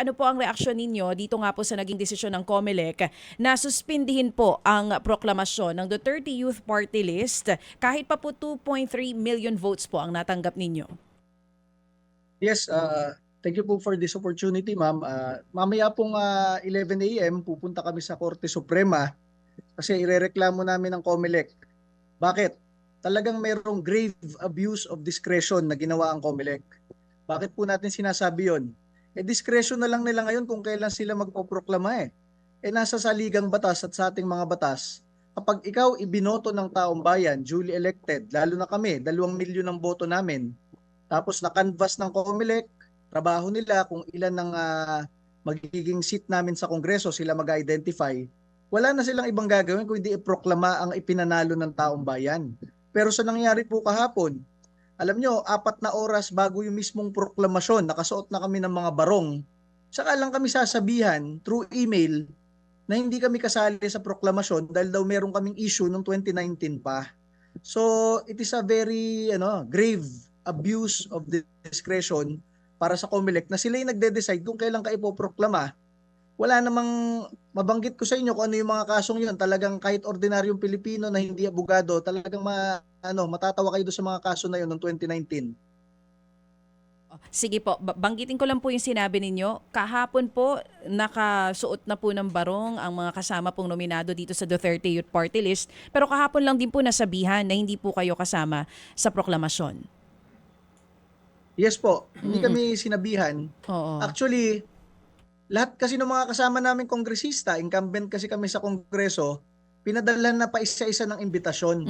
ano po ang reaksyon ninyo dito nga po sa naging desisyon ng COMELEC na suspindihin po ang proklamasyon ng Duterte Youth Party List kahit pa po 2.3 million votes po ang natanggap ninyo? Yes, thank you po for this opportunity, ma'am. Mamaya pong 11 a.m. pupunta kami sa Korte Suprema kasi irereklamo namin ng COMELEC. Bakit? Talagang mayroong grave abuse of discretion na ginawa ang COMELEC. Bakit po natin sinasabi yon? Discretion na lang nila ngayon kung kailan sila magpoproklama eh. Nasa saligang batas at sa ating mga batas, kapag ikaw ibinoto ng taong bayan, duly elected, lalo na kami, 2 milyon ang boto namin, tapos na-canvas ng COMELEC, trabaho nila kung ilan ng magiging seat namin sa Kongreso, sila mag-identify, wala na silang ibang gagawin kung hindi iproklama ang ipinanalo ng taong bayan. Pero sa nangyari po kahapon, alam nyo, 4 na oras bago yung mismong proklamasyon, nakasuot na kami ng mga barong. Saka lang kami sasabihan through email na hindi kami kasali sa proklamasyon dahil daw meron kaming issue noong 2019 pa. So, it is a very grave abuse of discretion para sa COMELEC na sila yung nagde-decide kung kailan ka ipoproklama. Wala namang mabanggit ko sa inyo kung ano yung mga kasong yun. Talagang kahit ordinaryong Pilipino na hindi abogado, talagang matatawa kayo doon sa mga kaso na yun noong 2019. Sige po, banggitin ko lang po yung sinabi ninyo. Kahapon po, nakasuot na po ng barong ang mga kasama pong nominado dito sa Duterte Youth Party List. Pero kahapon lang din po nasabihan na hindi po kayo kasama sa proklamasyon. Yes po, hindi kami sinabihan. Oo. Actually, lahat kasi ng mga kasama namin kongresista, incumbent kasi kami sa kongreso, pinadala na pa isa-isa ng imbitasyon.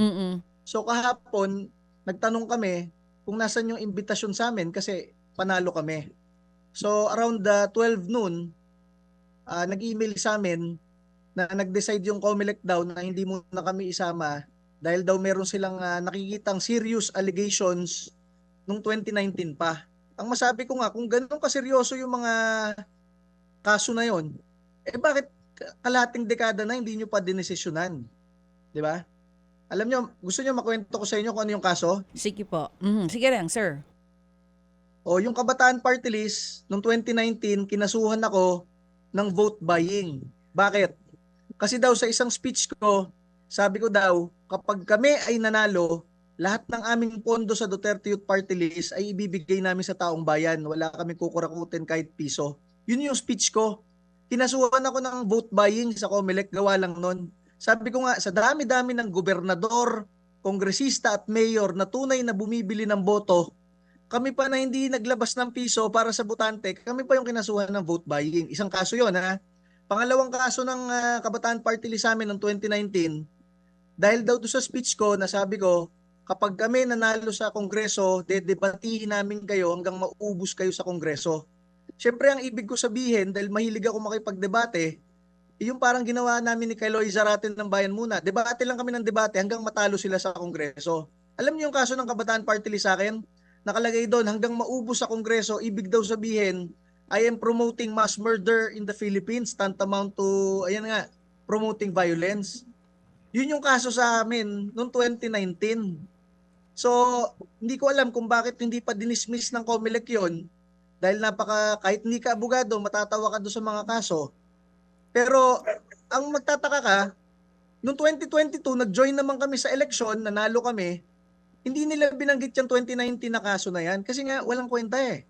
So kahapon, nagtanong kami kung nasan yung imbitasyon sa amin kasi panalo kami. So around 12 noon, nag-email sa amin na nag-decide yung COMELEC daw na hindi muna kami isama dahil daw meron silang nakikitang serious allegations nung 2019 pa. Ang masabi ko nga, kung ganun kaseryoso yung mga kaso na yon, bakit kalahating dekada na hindi nyo pa dinesisyonan? Di ba? Alam nyo, gusto nyo makwento ko sa inyo kung ano yung kaso? Sige po. Sige lang, sir. O yung Kabataan Party List, noong 2019, kinasuhan ako ng vote buying. Bakit? Kasi daw sa isang speech ko, sabi ko daw, kapag kami ay nanalo, lahat ng aming pondo sa Duterte Youth Party List ay ibibigay namin sa taong bayan. Wala kami kukurakutin kahit piso. Yun yung speech ko. Kinasuhan ako ng vote buying sa COMELEC, gawa lang nun. Sabi ko nga, sa dami-dami ng gobernador, kongresista at mayor na tunay na bumibili ng boto, kami pa na hindi naglabas ng piso para sa botante, kami pa yung kinasuhan ng vote buying. Isang kaso yon ha. Pangalawang kaso ng Kabataan Party List sa amin noong 2019, dahil daw to sa speech ko na sabi ko, kapag kami nanalo sa Kongreso, dedebatihin namin kayo hanggang maubos kayo sa Kongreso. Siyempre ang ibig ko sabihin, dahil mahilig ako makipagdebate, yung parang ginawa namin ni Kaloy Zarate ng Bayan Muna. Debate lang kami ng debate hanggang matalo sila sa Kongreso. Alam niyo yung kaso ng Kabataan Party List sa akin? Nakalagay doon, hanggang maubos sa Kongreso, ibig daw sabihin, I am promoting mass murder in the Philippines, tantamount to, ayan nga, promoting violence. Yun yung kaso sa amin noong 2019. So, hindi ko alam kung bakit hindi pa dinismiss ng COMELEC yun. Dahil kahit hindi ka abogado, matatawa ka doon sa mga kaso. Pero, ang magtataka ka, noong 2022, nag-join naman kami sa eleksyon, nanalo kami, hindi nila binanggit yung 2019 na kaso na yan kasi nga walang kwenta eh.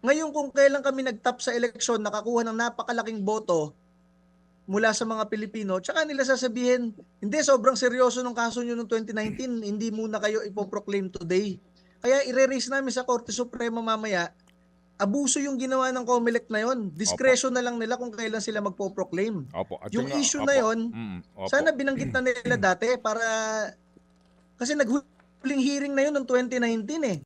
Ngayon kung kailan kami nag-top sa eleksyon, nakakuha ng napakalaking boto mula sa mga Pilipino, tsaka nila sasabihin, hindi, sobrang seryoso ng kaso nyo noong 2019, hindi muna kayo ipoproclaim today. Kaya ire-raise namin sa Korte Suprema mamaya, abuso yung ginawa ng COMELEC na yon. Discretion na lang nila kung kailan sila magpo-proclaim. Yung issue na yon, sana binanggit na nila dati para, kasi naghuling hearing na yun noong 2019 eh.